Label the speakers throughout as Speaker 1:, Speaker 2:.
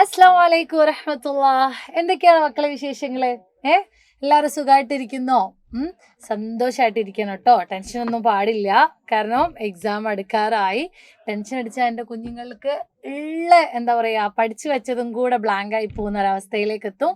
Speaker 1: അസ്സലാമു അലൈക്കും വറഹ്മത്തുള്ളാഹ്. എന്തൊക്കെയാണ് മക്കളെ വിശേഷങ്ങള്? എല്ലാവരും സുഖമായിട്ടിരിക്കുന്നോ? സന്തോഷമായിട്ടിരിക്കണം കേട്ടോ. ടെൻഷനൊന്നും പാടില്ല. കാരണം എക്സാം അടുക്കാറായി. ടെൻഷൻ അടിച്ചാൽ എൻ്റെ കുഞ്ഞുങ്ങൾക്ക് എന്താ പറയുക, പഠിച്ചു വെച്ചതും കൂടെ ബ്ലാങ്ക് ആയി പോകുന്ന ഒരവസ്ഥയിലേക്ക് എത്തും.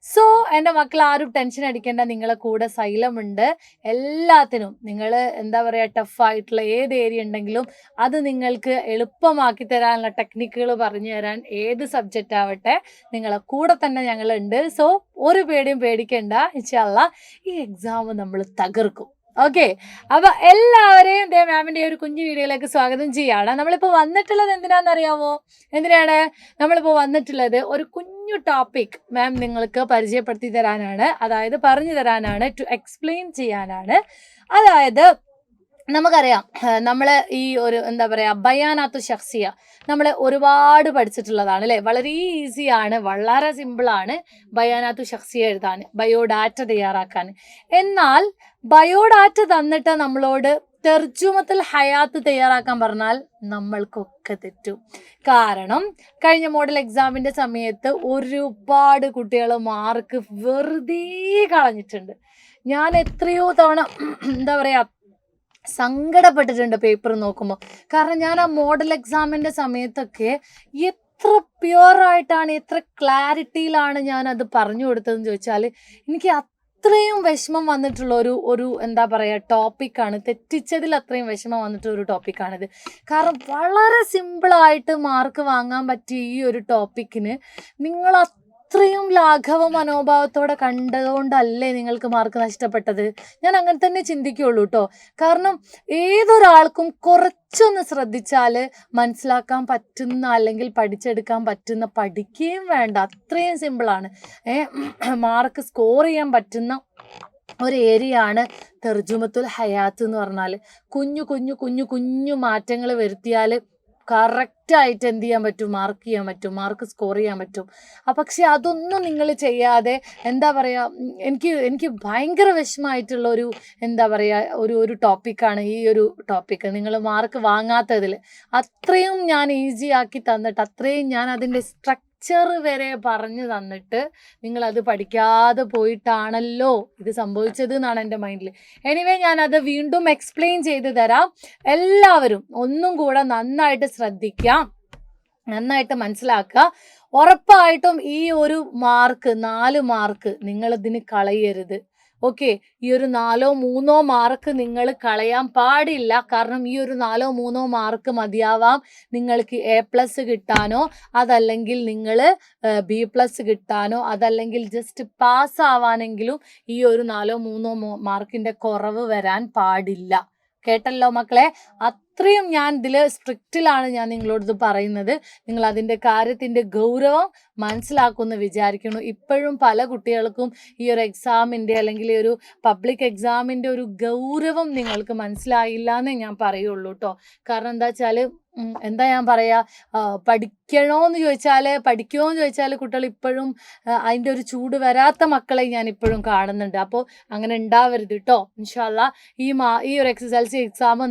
Speaker 1: സോ എൻ്റെ മക്കൾ ആരും ടെൻഷൻ അടിക്കേണ്ട, നിങ്ങളെ കൂടെ സൈലമുണ്ട്. എല്ലാത്തിനും നിങ്ങൾ എന്താ പറയുക, ടഫായിട്ടുള്ള ഏത് ഏരിയ ഉണ്ടെങ്കിലും അത് നിങ്ങൾക്ക് എളുപ്പമാക്കി തരാനുള്ള ടെക്നിക്കുകൾ പറഞ്ഞു തരാൻ ഏത് സബ്ജക്റ്റ് ആവട്ടെ നിങ്ങളെ കൂടെ തന്നെ ഞങ്ങളുണ്ട്. സോ ഒരു പേടിയും പേടിക്കേണ്ട. ഇൻഷാ അല്ലാഹ് ഈ എക്സാം നമ്മൾ തകർക്കും. ഓക്കെ, അപ്പൊ എല്ലാവരെയും മാമിന്റെ ഒരു കുഞ്ഞു വീഡിയോയിലേക്ക് സ്വാഗതം ചെയ്യാണ്. നമ്മളിപ്പോ വന്നിട്ടുള്ളത് എന്തിനാണെന്നറിയാമോ? എന്തിനാണ് നമ്മളിപ്പോ വന്നിട്ടുള്ളത്? ഒരു കുഞ്ഞു ടോപ്പിക് മാം നിങ്ങൾക്ക് പരിചയപ്പെടുത്തി തരാനാണ്, അതായത് പറഞ്ഞു തരാനാണ്, ടു എക്സ്പ്ലെയിൻ ചെയ്യാനാണ്. അതായത് നമുക്കറിയാം, നമ്മൾ ഈ ഒരു എന്താ പറയുക, ബയാനാത്തു ഷഖ്സിയ നമ്മൾ ഒരുപാട് പഠിച്ചിട്ടുള്ളതാണ് അല്ലേ. വളരെ ഈസിയാണ്, വളരെ സിമ്പിളാണ് ബയാനാത്തു ഷഖ്സിയ എഴുതാൻ, ബയോഡാറ്റ തയ്യാറാക്കാൻ. എന്നാൽ ബയോഡാറ്റ തന്നിട്ട് നമ്മളോട് തർജുമത്തുൽ ഹയാത്ത് തയ്യാറാക്കാൻ പറഞ്ഞാൽ നമ്മൾക്കൊക്കെ തെറ്റും. കാരണം കഴിഞ്ഞ മോഡൽ എക്സാമിൻ്റെ സമയത്ത് ഒരുപാട് കുട്ടികൾ മാർക്ക് വെറുതെ കളഞ്ഞിട്ടുണ്ട്. ഞാൻ എത്രയോ തവണ എന്താ പറയുക, സങ്കടപ്പെട്ടിട്ടുണ്ട് പേപ്പർ നോക്കുമ്പോൾ. കാരണം ഞാൻ ആ മോഡൽ എക്സാമിൻ്റെ സമയത്തൊക്കെ എത്ര പ്യുവറായിട്ടാണ്, എത്ര ക്ലാരിറ്റിയിലാണ് ഞാൻ അത് പറഞ്ഞു കൊടുത്തതെന്ന് ചോദിച്ചാൽ എനിക്ക് അത്രയും വിഷമം വന്നിട്ടുള്ള ഒരു എന്താ പറയുക ടോപ്പിക്കാണ്. തെറ്റിച്ചതിൽ അത്രയും വിഷമം വന്നിട്ടുള്ള ഒരു ടോപ്പിക്കാണിത്. കാരണം വളരെ സിമ്പിളായിട്ട് മാർക്ക് വാങ്ങാൻ പറ്റിയ ഈ ഒരു ടോപ്പിക്കിന് നിങ്ങൾ അത്രയും ലാഘവ മനോഭാവത്തോടെ കണ്ടതുകൊണ്ടല്ലേ നിങ്ങൾക്ക് മാർക്ക് നഷ്ടപ്പെട്ടത്? ഞാൻ അങ്ങനെ തന്നെ ചിന്തിക്കുകയുള്ളൂ കേട്ടോ. കാരണം ഏതൊരാൾക്കും കുറച്ചൊന്ന് ശ്രദ്ധിച്ചാൽ മനസ്സിലാക്കാൻ പറ്റുന്ന, അല്ലെങ്കിൽ പഠിച്ചെടുക്കാൻ പറ്റുന്ന, പഠിക്കുകയും വേണ്ട, അത്രയും സിമ്പിളാണ്. മാർക്ക് സ്കോർ ചെയ്യാൻ പറ്റുന്ന ഒരു ഏരിയയാണ് തർജുമത്തുൽ ഹയാത്ത് എന്ന് പറഞ്ഞാൽ. കുഞ്ഞു കുഞ്ഞു കുഞ്ഞു കുഞ്ഞു മാറ്റങ്ങൾ വരുത്തിയാൽ കറക്റ്റായിട്ട് എന്ത് ചെയ്യാൻ പറ്റും, മാർക്ക് ചെയ്യാൻ പറ്റും, മാർക്ക് സ്കോർ ചെയ്യാൻ പറ്റും. പക്ഷെ അതൊന്നും നിങ്ങൾ ചെയ്യാതെ എന്താ പറയുക, എനിക്ക് ഭയങ്കര വിഷമമായിട്ടുള്ള എന്താ പറയുക ഒരു ടോപ്പിക്കാണ് ഈ ഒരു ടോപ്പിക്ക്. നിങ്ങൾ മാർക്ക് വാങ്ങാത്തതിൽ അത്രയും ഞാൻ ഈസി ആക്കി തന്നിട്ട്, അത്രയും ഞാൻ അതിൻ്റെ സ്ട്രക്ചർ വരെ പറഞ്ഞു തന്നിട്ട് നിങ്ങളത് പഠിക്കാതെ പോയിട്ടാണല്ലോ ഇത് സംഭവിച്ചത് എന്നാണ് എൻ്റെ മൈൻഡിൽ. എനിവേ ഞാനത് വീണ്ടും എക്സ്പ്ലെയിൻ ചെയ്ത് തരാം. എല്ലാവരും ഒന്നും കൂടെ നന്നായിട്ട് ശ്രദ്ധിക്കാം, നന്നായിട്ട് മനസ്സിലാക്കുക. ഉറപ്പായിട്ടും ഈ ഒരു 4 മാർക്ക് നിങ്ങളിതിന് കളയരുത്. ഓക്കെ, ഈ ഒരു 4-3 മാർക്ക് നിങ്ങൾ കളയാൻ പാടില്ല. കാരണം ഈ ഒരു 4-3 മാർക്ക് മതിയാവാം നിങ്ങൾക്ക് A+ കിട്ടാനോ, അതല്ലെങ്കിൽ നിങ്ങൾ B+ കിട്ടാനോ, അതല്ലെങ്കിൽ ജസ്റ്റ് പാസ്സാവാനെങ്കിലും ഈ ഒരു 4-3 മാർക്കിൻ്റെ കുറവ് വരാൻ പാടില്ല. കേട്ടല്ലോ മക്കളെ? അത്രയും ഞാൻ ഇതിൽ സ്ട്രിക്റ്റിലാണ് ഞാൻ നിങ്ങളോട് പറയുന്നത്. നിങ്ങൾ അതിൻ്റെ കാര്യത്തിൻ്റെ ഗൗരവം മനസ്സിലാക്കുമെന്ന് വിചാരിക്കുന്നു. ഇപ്പോഴും പല കുട്ടികൾക്കും ഈ ഒരു എക്സാമിൻ്റെ, അല്ലെങ്കിൽ ഈ ഒരു പബ്ലിക് എക്സാമിൻ്റെ ഒരു ഗൗരവം നിങ്ങൾക്ക് മനസ്സിലായില്ല എന്നേ ഞാൻ പറയുള്ളൂ കേട്ടോ. കാരണം എന്താ വെച്ചാൽ, എന്താ ഞാൻ പറയുക, പഠിക്കുമോ എന്ന് ചോദിച്ചാൽ കുട്ടികൾ ഇപ്പോഴും അതിൻ്റെ ഒരു ചൂട് വരാത്ത മക്കളെ ഞാൻ ഇപ്പോഴും കാണുന്നുണ്ട്. അപ്പോൾ അങ്ങനെ ഉണ്ടാവരുത് കേട്ടോ. ഇൻഷാ അല്ലാഹ് ഈ ഒരു SSLC എക്സാം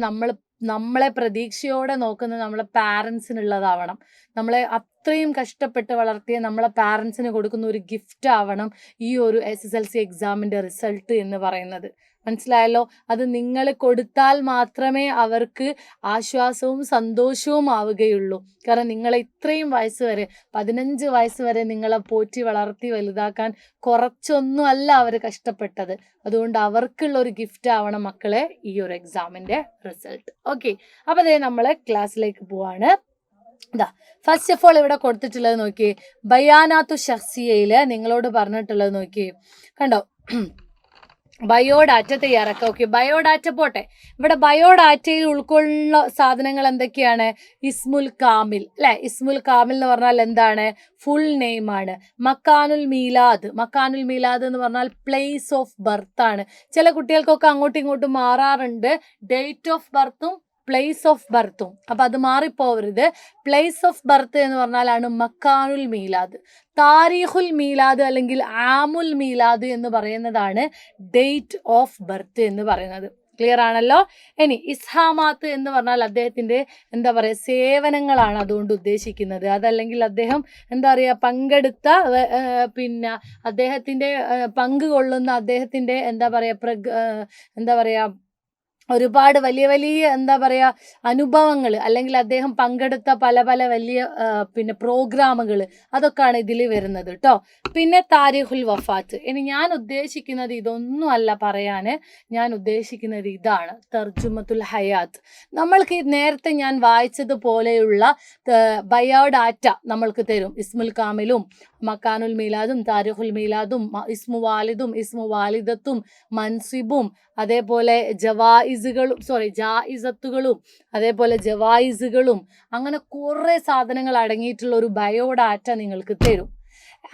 Speaker 1: നമ്മളെ പ്രതീക്ഷയോടെ നോക്കുന്ന നമ്മളെ പാരൻസിനുള്ളതാവണം. നമ്മളെ അത്രയും കഷ്ടപ്പെട്ട് വളർത്തിയ നമ്മളെ പാരൻസിന് കൊടുക്കുന്ന ഒരു ഗിഫ്റ്റ് ആവണം ഈ ഒരു SSLC എക്സാമിൻ്റെ റിസൾട്ട് എന്ന് പറയുന്നത്. മനസ്സിലായല്ലോ? അത് നിങ്ങൾ കൊടുത്താൽ മാത്രമേ അവർക്ക് ആശ്വാസവും സന്തോഷവും ആവുകയുള്ളൂ. കാരണം നിങ്ങളെ ഇത്രയും വയസ്സ് വരെ, 15 വയസ്സ് വരെ നിങ്ങളെ പോറ്റി വളർത്തി വലുതാക്കാൻ കുറച്ചൊന്നും അല്ല അവർ കഷ്ടപ്പെട്ടത്. അതുകൊണ്ട് അവർക്കുള്ള ഒരു ഗിഫ്റ്റ് ആവണം മക്കളെ ഈ ഒരു എക്സാമിൻ്റെ റിസൾട്ട്. ഓക്കെ, അപ്പോൾ അതേ നമ്മൾ ക്ലാസ്സിലേക്ക് പോവാണ്. ഫസ്റ്റ് ഓഫ് ഓൾ ഇവിടെ കൊടുത്തിട്ടുള്ളത് നോക്കിയേ, ബയാനാത്തു ഷഖ്സിയയിൽ നിങ്ങളോട് പറഞ്ഞിട്ടുള്ളത് നോക്കിയേ, കണ്ടോ? ബയോഡാറ്റ തയ്യാറാക്കുക. ഓക്കെ, ബയോഡാറ്റ പോട്ടെ. ഇവിടെ ബയോഡാറ്റയിൽ ഉൾക്കൊള്ളുന്ന സാധനങ്ങൾ എന്തൊക്കെയാണ്? ഇസ്മുൽ കാമിൽ അല്ലെ. ഇസ്മുൽ കാമിൽ എന്ന് പറഞ്ഞാൽ എന്താണ്? ഫുൾ നെയിം ആണ്. മക്കാനുൽ മീലാദ് എന്ന് പറഞ്ഞാൽ പ്ലേസ് ഓഫ് ബർത്ത് ആണ്. ചില കുട്ടികൾക്കൊക്കെ അങ്ങോട്ടും ഇങ്ങോട്ടും മാറാറുണ്ട്, ഡേറ്റ് ഓഫ് ബർത്തും പ്ലേസ് ഓഫ് ബർത്തും. അപ്പം അത് മാറിപ്പോവരുത്. പ്ലേസ് ഓഫ് ബർത്ത് എന്ന് പറഞ്ഞാലാണ് മക്കാനുൽ മീലാദ്. താരീഖുൽ മീലാദ് അല്ലെങ്കിൽ ആമുൽ മീലാദ് എന്ന് പറയുന്നതാണ് ഡേറ്റ് ഓഫ് ബർത്ത് എന്ന് പറയുന്നത്. ക്ലിയർ ആണല്ലോ. ഇനി ഇസ്ഹാമാത്ത് എന്ന് പറഞ്ഞാൽ അദ്ദേഹത്തിന്റെ എന്താ പറയുക സേവനങ്ങളാണ് അതുകൊണ്ട് ഉദ്ദേശിക്കുന്നത്. അതല്ലെങ്കിൽ അദ്ദേഹം എന്താ പറയുക പങ്കെടുത്ത പിന്നെ അദ്ദേഹത്തിന്റെ പങ്കുകൊള്ളുന്ന അദ്ദേഹത്തിന്റെ എന്താ പറയുക ഒരുപാട് വലിയ വലിയ എന്താ പറയുക അനുഭവങ്ങൾ, അല്ലെങ്കിൽ അദ്ദേഹം പങ്കെടുത്ത പല പല വലിയ പിന്നെ പ്രോഗ്രാമുകൾ, അതൊക്കെയാണ് ഇതിൽ വരുന്നത് കേട്ടോ. പിന്നെ താരിഖുൽ വഫാത്ത്. ഇനി ഞാൻ ഉദ്ദേശിക്കുന്നത് ഇതൊന്നും അല്ല പറയാൻ, ഞാൻ ഉദ്ദേശിക്കുന്നത് ഇതാണ്, തർജുമത്തുൽ ഹയാത്ത്. നമ്മൾക്ക് നേരത്തെ ഞാൻ വായിച്ചതുപോലെയുള്ള ബയോഡാറ്റ നമ്മൾക്ക് തരും. ഇസ്മുൽ കാമിലും മക്കാനുൽ മീലാദും താരിഖുൽ മീലാദും ഇസ്മു വാലിദും ഇസ്മു വാലിദത്തും മൻസിബും അതേപോലെ ജായിസത്തുകളും അതേപോലെ ജവായിസുകളും അങ്ങനെ കുറേ സാധനങ്ങൾ അടങ്ങിയിട്ടുള്ള ഒരു ബയോഡാറ്റ നിങ്ങൾക്ക് തരും.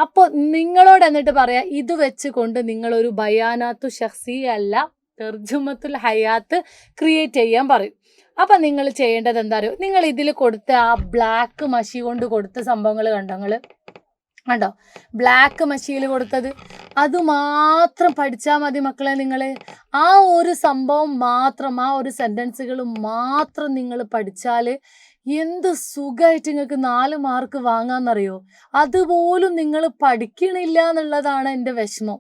Speaker 1: അപ്പോൾ നിങ്ങളോട് എന്നിട്ട് പറയാ ഇത് വെച്ചുകൊണ്ട് നിങ്ങളൊരു ബയാനാത്തു ഷഖ്സി അല്ല തർജുമത്തുൽ ഹയാത്ത് ക്രിയേറ്റ് ചെയ്യാൻ പറയും. അപ്പം നിങ്ങൾ ചെയ്യേണ്ടത് എന്താ അറിയോ, നിങ്ങൾ ഇതിൽ കൊടുത്ത ആ ബ്ലാക്ക് മഷി കൊണ്ട് കൊടുത്ത സംഭവങ്ങൾ കണ്ടോ, ബ്ലാക്ക് മഷിയിൽ കൊടുത്തത് അത് മാത്രം പഠിച്ചാൽ മതി മക്കളെ. നിങ്ങൾ ആ ഒരു സംഭവം മാത്രം, ആ ഒരു സെൻറ്റൻസുകൾ മാത്രം നിങ്ങൾ പഠിച്ചാൽ എന്ത് സുഖമായിട്ട് നിങ്ങൾക്ക് 4 മാർക്ക് വാങ്ങാമെന്നറിയോ. അതുപോലും നിങ്ങൾ പഠിക്കണില്ല എന്നുള്ളതാണ് എൻ്റെ വിഷമം,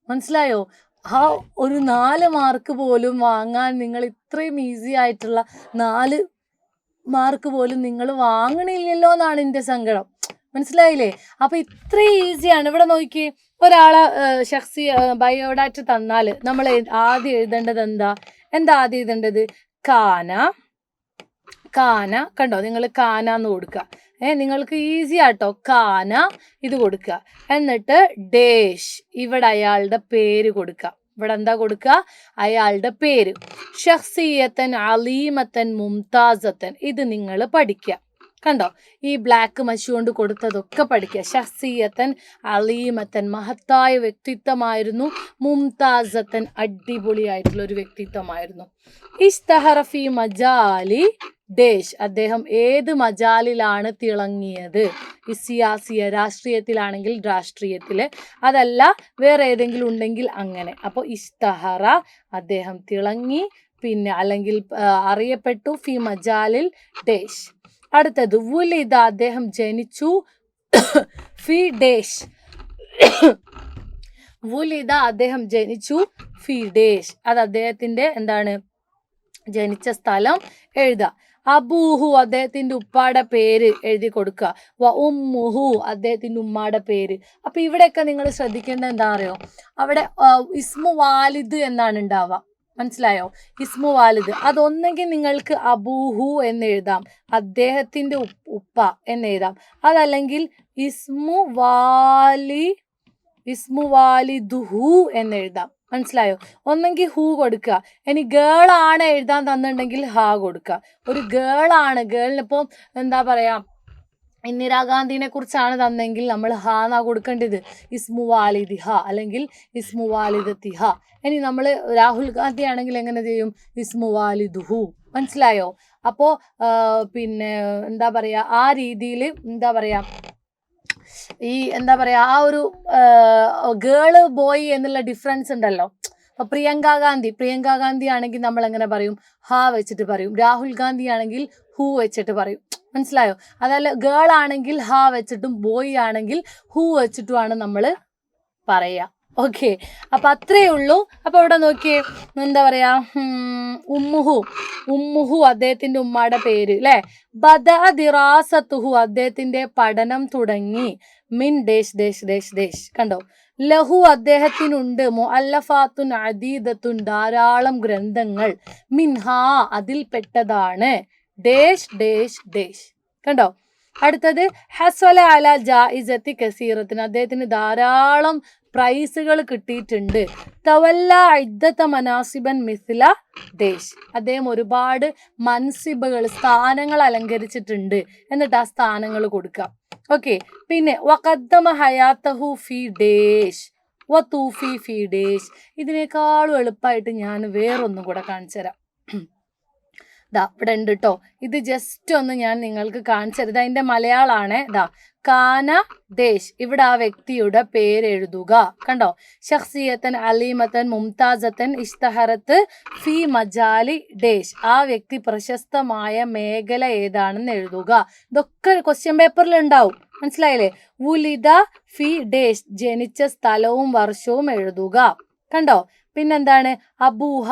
Speaker 1: മനസ്സിലായോ? ആ ഒരു 4 മാർക്ക് പോലും വാങ്ങാൻ നിങ്ങൾ ഇത്രയും ഈസി ആയിട്ടുള്ള 4 മാർക്ക് പോലും നിങ്ങൾ വാങ്ങണില്ലല്ലോ എന്നാണ് എൻ്റെ സങ്കടം, മനസ്സിലായില്ലേ? അപ്പൊ ഇത്ര ഈസിയാണ്. ഇവിടെ നോക്കി, ഒരാളെ ഷഖ്സി ബയോഡാറ്റ തന്നാൽ നമ്മൾ ആദ്യം എഴുതേണ്ടത് എന്താ ആദ്യം എഴുതേണ്ടത്? കാന കണ്ടോ, നിങ്ങൾ കാന എന്ന് കൊടുക്കുക. നിങ്ങൾക്ക് ഈസി ആട്ടോ, കാന ഇത് കൊടുക്കുക. എന്നിട്ട് ഡേഷ്, ഇവിടെ അയാളുടെ പേര് കൊടുക്കുക. ഇവിടെ എന്താ കൊടുക്കുക? അയാളുടെ പേര്. ഷഖ്സിയത്തൻ അലീമത്തൻ മുംതാസത്തൻ, ഇത് നിങ്ങൾ പഠിക്കുക. കണ്ടോ, ഈ ബ്ലാക്ക് മഷി കൊണ്ട് കൊടുത്തതൊക്കെ പഠിക്കുക. ഷഖ്സിയത്തൻ അലീമത്തൻ, മഹത്തായ വ്യക്തിത്വമായിരുന്നു. മുംതാസത്തൻ, അടിപൊളിയായിട്ടുള്ള ഒരു വ്യക്തിത്വമായിരുന്നു. ഇസ്തഹറഫി മജാലി ഡേഷ്, അദ്ദേഹം ഏത് മജാലിലാണ് തിളങ്ങിയത്? സിയാസിയ, രാഷ്ട്രീയത്തിലാണെങ്കിൽ രാഷ്ട്രീയത്തിൽ, അതല്ല വേറെ ഏതെങ്കിലും ഉണ്ടെങ്കിൽ അങ്ങനെ. അപ്പോൾ ഇസ്തഹറ, അദ്ദേഹം തിളങ്ങി, പിന്നെ അല്ലെങ്കിൽ അറിയപ്പെട്ടു. ഫി മജാലിൽ ഡേഷ്. അടുത്തത് വുലിദ, അദ്ദേഹം ജനിച്ചു. ഫി ഡേഷ്, വുലിദ, അദ്ദേഹം ജനിച്ചു. ഫി ഡേഷ്, അത് അദ്ദേഹത്തിന്റെ എന്താണ് ജനിച്ച സ്ഥലം എഴുതുക. അബൂഹു, അദ്ദേഹത്തിന്റെ ഉപ്പാടെ പേര് എഴുതി കൊടുക്കുക. വ ഉമ്മുഹു, അദ്ദേഹത്തിന്റെ ഉമ്മാടെ പേര്. അപ്പൊ ഇവിടെയൊക്കെ നിങ്ങൾ ശ്രദ്ധിക്കേണ്ടത് എന്താ അറിയോ, അവിടെ ഇസ്മു വാലിദ് എന്നാണ് ഉണ്ടാവുക, മനസ്സിലായോ? ഇസ്മു വാലിദ്, അതൊന്നെങ്കിൽ നിങ്ങൾക്ക് അബൂഹു എന്ന് എഴുതാം, അദ്ദേഹത്തിന്റെ ഉപ്പ എന്ന് എഴുതാം. അതല്ലെങ്കിൽ ഇസ്മു വാലിദുഹു എന്ന് എഴുതാം, മനസ്സിലായോ? ഒന്നെങ്കിൽ ഹൂ കൊടുക്കുക. ഇനി ഗേൾ ആണ് എഴുതാൻ തന്നിട്ടുണ്ടെങ്കിൽ ഹാ കൊടുക്കുക. ഒരു ഗേളാണ്, ഗേളിനിപ്പോൾ എന്താ പറയാ ഇന്ദിരാഗാന്ധിനെ കുറിച്ചാണ് തന്നെങ്കിൽ നമ്മൾ ഹാ എന്നാ കൊടുക്കേണ്ടത്. ഇസ്മു വാലിദിഹ അല്ലെങ്കിൽ ഇസ്മു വാലിദത്തിഹ. ഇനി നമ്മൾ രാഹുൽ ഗാന്ധി ആണെങ്കിൽ എങ്ങനെ ചെയ്യും? ഇസ്മു വാലിദുഹു, മനസ്സിലായോ? അപ്പോൾ പിന്നെ എന്താ പറയുക, ആ രീതിയിൽ എന്താ പറയുക, ഈ എന്താ പറയുക ആ ഒരു ഗേള് ബോയ് എന്നുള്ള ഡിഫറൻസ് ഉണ്ടല്ലോ. അപ്പോൾ പ്രിയങ്ക ഗാന്ധി ആണെങ്കിൽ നമ്മൾ എങ്ങനെ പറയും? ഹാ വെച്ചിട്ട് പറയും. രാഹുൽ ഗാന്ധി ആണെങ്കിൽ ഹൂ വെച്ചിട്ട് പറയും, മനസ്സിലായോ? അതല്ല ഗേൾ ആണെങ്കിൽ ഹാ വെച്ചിട്ടും ബോയ് ആണെങ്കിൽ ഹൂ വെച്ചിട്ടുമാണ് നമ്മൾ പറയുക. ഓക്കെ, അപ്പം അത്രയേ ഉള്ളൂ. അപ്പോൾ ഇവിടെ നോക്കിയേ, എന്താ പറയാ, ഉമ്മുഹു അദ്ദേഹത്തിന്റെ ഉമ്മയുടെ പേര് അല്ലേ. ബദ ദിറാസത്തുഹു, അദ്ദേഹത്തിന്റെ പഠനം തുടങ്ങി. മിൻ ഡേഷ് ഡേഷ് ഡേഷ് ഡേഷ്, കണ്ടോ. ലഹു, അദ്ദേഹത്തിനുണ്ട്. മുഅല്ലഫാത്തുൻ അദീദത്തുൻ, ധാരാളം ഗ്രന്ഥങ്ങൾ. മിൻഹാ, അതിൽപ്പെട്ടതാണ്. ഡേഷ് ഡേഷ് ഡേഷ്, കണ്ടോ. അടുത്തത് ഹസ്വല അല ജായിസത്തി കസീറത്തിന്, അദ്ദേഹത്തിന് ധാരാളം പ്രൈസുകൾ കിട്ടിയിട്ടുണ്ട്. തവല്ല ഇദ്ദത്ത മനാസിബൻ മിസ്ല ഡേഷ്, അദ്ദേഹം ഒരുപാട് മൻസിബുകൾ, സ്ഥാനങ്ങൾ അലങ്കരിച്ചിട്ടുണ്ട്. എന്നിട്ട് ആ സ്ഥാനങ്ങൾ കൊടുക്കാം. ഓക്കെ, പിന്നെ വഖദ്ദമ ഹയാത്തഹു ഫി ഡേഷ് വ തൂഫി ഫി ഡേഷ്. ഇതിനേക്കാളും എളുപ്പമായിട്ട് ഞാൻ വേറൊന്നും കൂടെ കാണിച്ചു തരാം. ദാ ഇവിടെ ഉണ്ട് കേട്ടോ. ഇത് ജസ്റ്റ് ഒന്ന് ഞാൻ നിങ്ങൾക്ക് കാണിച്ചത്. അതിന്റെ മലയാളാണ്. ദാ കാന ദേശ്. ഇവിടെ ആ വ്യക്തിയുടെ പേര് എഴുതുക. കണ്ടോ? ഷഖ്സിയത്തൻ അലീമത്തൻ മുംതാസത്തൻ ഇഷ്തഹറത്ത് ഫി മജാലി ഡേഷ്. ആ വ്യക്തി പ്രശസ്തമായ മേഖല ഏതാണെന്ന് എഴുതുക. ഇതൊക്കെ ക്വസ്റ്റ്യൻ പേപ്പറിൽ ഉണ്ടാവും. മനസ്സിലായില്ലേ? വുലിദ ഫി ഡേഷ്. ജനിച്ച സ്ഥലവും വർഷവും എഴുതുക. കണ്ടോ? പിന്നെന്താണ്? അബൂഹ,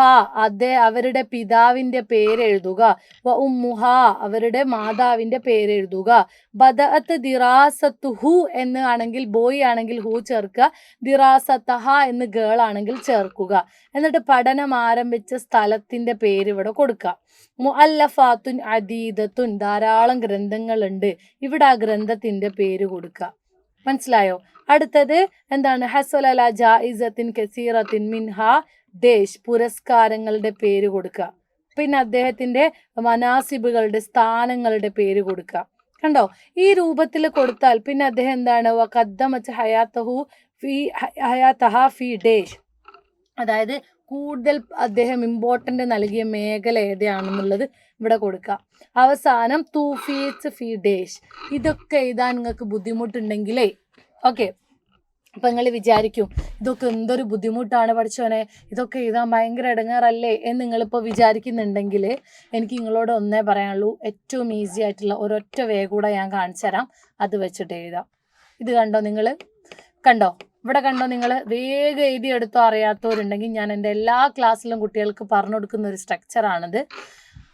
Speaker 1: അവരുടെ പിതാവിന്റെ പേര് എഴുതുക. വ ഉമ്മുഹ, അവരുടെ മാതാവിന്റെ പേര് എഴുതുക. ബദഅത്ത് ദിറാസത്തുഹു എന്ന് ആണെങ്കിൽ ബോയ് ആണെങ്കിൽ ഹു ചേർക്കുക. ദിറാസത്തഹ എന്ന് ഗേൾ ആണെങ്കിൽ ചേർക്കുക. എന്നിട്ട് പഠനം ആരംഭിച്ച സ്ഥലത്തിന്റെ പേര് ഇവിടെ കൊടുക്കുക. മുഅല്ലഫാത്തുൻ അദീദത്തുൻ, ധാരാളം ഗ്രന്ഥങ്ങളുണ്ട്. ഇവിടെ ആ ഗ്രന്ഥത്തിന്റെ പേര് കൊടുക്കുക. മനസ്സിലായോ? അടുത്തത് എന്താണ്? ഹസ്വല ജായിസത്തിൻ കസീറത്തിൻ മിൻഹ ദേശ്. പുരസ്കാരങ്ങളുടെ പേര് കൊടുക്കുക. പിന്നെ അദ്ദേഹത്തിന്റെ മനാസിബുകളുടെ സ്ഥാനങ്ങളുടെ പേര് കൊടുക്കുക. കണ്ടോ? ഈ രൂപത്തിൽ കൊടുത്താൽ പിന്നെ അദ്ദേഹം എന്താണ്? വഖദ്ദമത് ഹയാത്തഹ ഫി ഡേഷ്. അതായത് കൂടുതൽ അദ്ദേഹം ഇമ്പോർട്ടൻ്റ് നൽകിയ മേഖല ഏതാണെന്നുള്ളത് ഇവിടെ കൊടുക്കുക. അവസാനം തൂഫീസ് ഫി ഡേഷ്. ഇതൊക്കെ എഴുതാൻ നിങ്ങൾക്ക് ബുദ്ധിമുട്ടുണ്ടെങ്കിലേ ഓക്കെ, അപ്പം നിങ്ങൾ വിചാരിക്കും ഇതൊക്കെ എന്തൊരു ബുദ്ധിമുട്ടാണ് പഠിച്ചോനെ, ഇതൊക്കെ എഴുതാൻ ഭയങ്കര ഇടങ്ങാറല്ലേ എന്ന് നിങ്ങളിപ്പോൾ വിചാരിക്കുന്നുണ്ടെങ്കിൽ എനിക്ക് നിങ്ങളോട് ഒന്നേ പറയാനുള്ളൂ. ഏറ്റവും ഈസി ആയിട്ടുള്ള ഒരൊറ്റ വേ കൂടെ ഞാൻ കാണിച്ചു തരാം. അത് വെച്ചിട്ട് എഴുതാം. ഇത് കണ്ടോ? നിങ്ങൾ കണ്ടോ? ഇവിടെ കണ്ടോ? നിങ്ങൾ വേഗം എഴുതിയെടുത്തോ. അറിയാത്തവരുണ്ടെങ്കിൽ ഞാൻ എൻ്റെ എല്ലാ ക്ലാസ്സിലും കുട്ടികൾക്ക് പറഞ്ഞു കൊടുക്കുന്ന ഒരു സ്ട്രക്ചറാണിത്.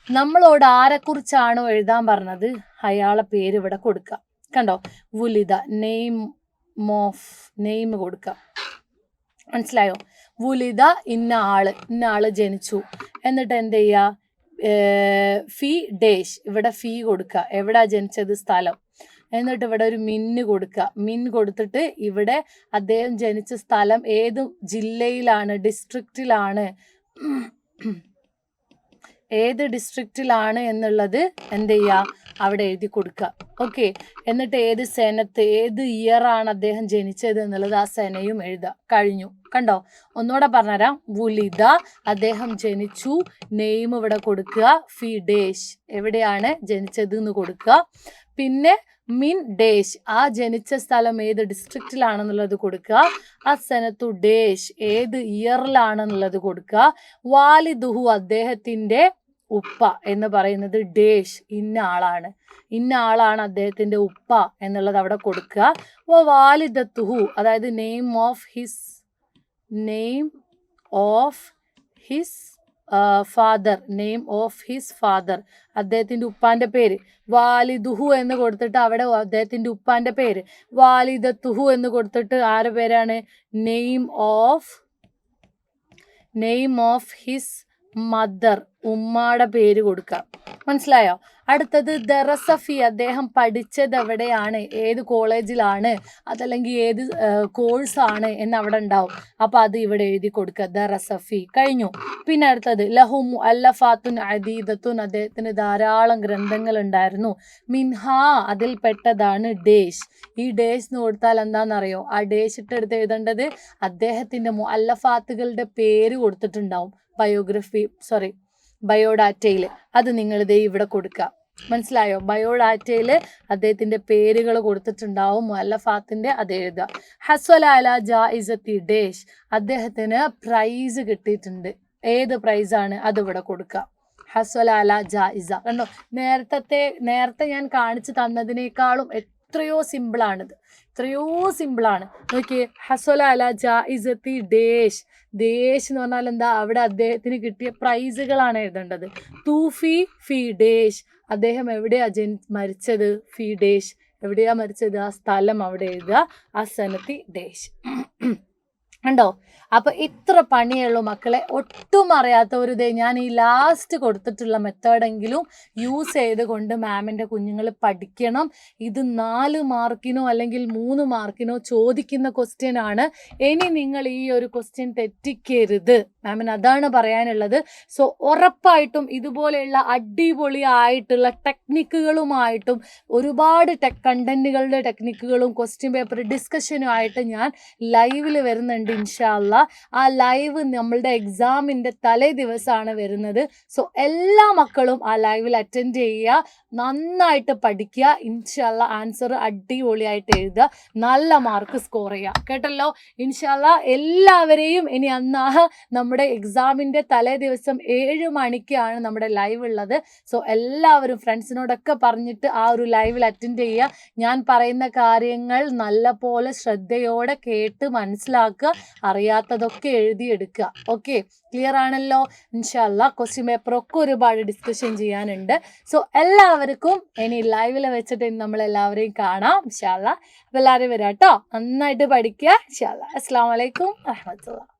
Speaker 1: നമ്മളോട് ആരെക്കുറിച്ചാണോ എഴുതാൻ പറഞ്ഞത് അയാളെ പേര് ഇവിടെ കൊടുക്കുക. കണ്ടോ? വുലിദ, നെയിം കൊടുക്കുക. മനസ്സിലായോ? വുലിദ, ഇന്ന ആള് ജനിച്ചു. എന്നിട്ട് എന്ത് ചെയ്യുക? ഫി ഡേഷ്, ഇവിടെ ഫീ കൊടുക്കുക. എവിടാ ജനിച്ചത്? സ്ഥലം. എന്നിട്ട് ഇവിടെ ഒരു മിന്ന് കൊടുക്കുക. മിൻ കൊടുത്തിട്ട് ഇവിടെ അദ്ദേഹം ജനിച്ച സ്ഥലം ഏത് ജില്ലയിലാണ്, ഡിസ്ട്രിക്റ്റിലാണ്, ഏത് ഡിസ്ട്രിക്റ്റിലാണ് എന്നുള്ളത് എന്ത് ചെയ്യുക? അവിടെ എഴുതി കൊടുക്കുക. ഓക്കെ. എന്നിട്ട് ഏത് സെനത്ത്, ഏത് ഇയർ ആണ് അദ്ദേഹം ജനിച്ചത് എന്നുള്ളത് ആ സെനയും എഴുതുക. കഴിഞ്ഞു. കണ്ടോ? ഒന്നുകൂടെ പറഞ്ഞുതരാം. വുലിദ, അദ്ദേഹം ജനിച്ചു. നെയിം ഇവിടെ കൊടുക്കുക. ഫി ഡേഷ്, എവിടെയാണ് ജനിച്ചത് എന്ന് കൊടുക്കുക. പിന്നെ മിൻ ഡേഷ്, ആ ജനിച്ച സ്ഥലം ഏത് ഡിസ്ട്രിക്റ്റിലാണെന്നുള്ളത് കൊടുക്കുക. ആ സെനത്തു ഡേഷ്, ഏത് ഇയറിലാണെന്നുള്ളത് കൊടുക്കുക. വാലിദുഹു, അദ്ദേഹത്തിന്റെ ഉപ്പ എന്ന് പറയുന്നത് ഡേഷ്, ഇന്ന ആളാണ് അദ്ദേഹത്തിന്റെ ഉപ്പ എന്നുള്ളത് അവിടെ കൊടുക്കുക. വാലിദത്തുഹു, അതായത് നെയിം ഓഫ് ഹിസ് ഫാദർ, അദ്ദേഹത്തിന്റെ ഉപ്പാന്റെ പേര്. വാലിദുഹു എന്ന് കൊടുത്തിട്ട് അവിടെ അദ്ദേഹത്തിന്റെ ഉപ്പാന്റെ പേര്. വാലിദത്തുഹു എന്ന് കൊടുത്തിട്ട് ആരുടെ പേരാണ്? നെയിം ഓഫ് ഹിസ് മദർ, ഉമ്മാടെ പേര് കൊടുക്കുക. മനസ്സിലായോ? അടുത്തത് ദറസഫി, അദ്ദേഹം പഠിച്ചത് എവിടെയാണ്, ഏത് കോളേജിലാണ്, അതല്ലെങ്കിൽ ഏത് കോഴ്സാണ് എന്ന് അവിടെ ഉണ്ടാവും. അപ്പം അത് ഇവിടെ എഴുതി കൊടുക്കുക. ദറസഫി. കഴിഞ്ഞു. പിന്നെ അടുത്തത് ലഹു മുഅല്ലഫാത്തുൻ അദീദത്തുൻ, അദ്ദേഹത്തിന് ധാരാളം ഗ്രന്ഥങ്ങൾ ഉണ്ടായിരുന്നു. മിൻഹ, അതിൽ പെട്ടതാണ് ഡേഷ്. ഈ ഡേഷ് എന്ന് കൊടുത്താൽ എന്താണെന്നറിയോ? ആ ഡേഷ് ഇട്ടെടുത്ത് എഴുതേണ്ടത് അദ്ദേഹത്തിന്റെ മുഅല്ലഫാത്തുകളുടെ പേര് കൊടുത്തിട്ടുണ്ടാവും. ബയോഡാറ്റയിൽ. അത് നിങ്ങൾ ദേ ഇവിടെ കൊടുക്കുക. മനസ്സിലായോ? ബയോഡാറ്റയിൽ അദ്ദേഹത്തിന്റെ പേരുകൾ കൊടുത്തിട്ടുണ്ടാവും. മുഅല്ലഫാത്തിന്റെ അത് എഴുതുക. ഹസ്വല അല ജായിസത്തി ഡേഷ്, അദ്ദേഹത്തിന് പ്രൈസ് കിട്ടിയിട്ടുണ്ട്. ഏത് പ്രൈസാണ്? അത് ഇവിടെ കൊടുക്കുക. ഹസ്വല അല ജായിസ. കണ്ടോ? നേരത്തെ ഞാൻ കാണിച്ചു തന്നതിനേക്കാളും എത്രയോ സിമ്പിളാണിത്. നോക്കിയേ. ഹസ്വല അല ജായിസത്തി ഡേഷ് എന്ന് പറഞ്ഞാൽ എന്താ? അവിടെ അദ്ദേഹത്തിന് കിട്ടിയ പ്രൈസുകളാണ് എഴുതേണ്ടത്. തൂഫി ഫി ഡേഷ്, അദ്ദേഹം എവിടെയാ മരിച്ചത്? ഫി ഡേഷ്, എവിടെയാ മരിച്ചത്? ആ സ്ഥലം അവിടെ എഴുതുക. ആ സനത്തി ഡേഷ്. ഉണ്ടോ? അപ്പൊ ഇത്ര പണിയുള്ളൂ മക്കളെ. ഒട്ടും അറിയാത്തവരുതേ ഞാൻ ഈ ലാസ്റ്റ് കൊടുത്തിട്ടുള്ള മെത്തേഡെങ്കിലും യൂസ് ചെയ്തുകൊണ്ട് മാമിൻ്റെ കുഞ്ഞുങ്ങൾ പഠിക്കണം. ഇത് 4 മാർക്കിനോ അല്ലെങ്കിൽ 3 മാർക്കിനോ ചോദിക്കുന്ന ക്വസ്റ്റ്യൻ ആണ്. ഇനി നിങ്ങൾ ഈ ഒരു ക്വസ്റ്റ്യൻ തെറ്റിക്കരുത്. മാമിന് അതാണ് പറയാനുള്ളത്. സോ ഉറപ്പായിട്ടും ഇതുപോലെയുള്ള അടിപൊളിയായിട്ടുള്ള ടെക്നിക്കുകളുമായിട്ടും ഒരുപാട് കണ്ടന്റുകളുടെ ടെക്നിക്കുകളും ക്വസ്റ്റ്യൻ പേപ്പർ ഡിസ്കഷനുമായിട്ട് ഞാൻ ലൈവിൽ വരുന്നുണ്ട് ഇൻഷാ അല്ലാ ആ ലൈവ് നമ്മളുടെ എക്സാമിൻ്റെ തലേ ദിവസമാണ് വരുന്നത്. സോ എല്ലാ മക്കളും ആ ലൈവിൽ അറ്റൻഡ് ചെയ്യുക, നന്നായിട്ട് പഠിക്കുക, ഇൻഷാ അല്ലാ ആൻസർ അടിപൊളിയായിട്ട് എഴുതുക, നല്ല മാർക്ക് സ്കോർ ചെയ്യുക. കേട്ടല്ലോ? ഇൻഷാ അല്ലാ എല്ലാവരെയും ഇനി നമ്മുടെ എക്സാമിൻ്റെ തലേ ദിവസം 7 മണിക്കാണ് നമ്മുടെ ലൈവ് ഉള്ളത്. സോ എല്ലാവരും ഫ്രണ്ട്സിനോടൊക്കെ പറഞ്ഞിട്ട് ആ ഒരു ലൈവിൽ അറ്റൻഡ് ചെയ്യുക. ഞാൻ പറയുന്ന കാര്യങ്ങൾ നല്ല പോലെ ശ്രദ്ധയോടെ കേട്ട് മനസ്സിലാക്കുക, അറിയാത്തതൊക്കെ എഴുതിയെടുക്കുക. ഓക്കെ, ക്ലിയർ ആണല്ലോ? ഇൻഷാ അല്ലാ ക്വസ്റ്റ്യൻ പേപ്പറൊക്കെ ഒരുപാട് ഡിസ്കഷൻ ചെയ്യാനുണ്ട്. സോ എല്ലാവർക്കും ഇനി ലൈവിൽ വെച്ചിട്ട് നമ്മളെല്ലാവരെയും കാണാം ഇൻഷാ അല്ലാ. അപ്പോൾ എല്ലാവരും വരാം കേട്ടോ, നന്നായിട്ട് പഠിക്കുക ഇൻഷാ അല്ലാ. അസ്സലാമു അലൈക്കും വറഹ്മത്തുള്ളാഹി.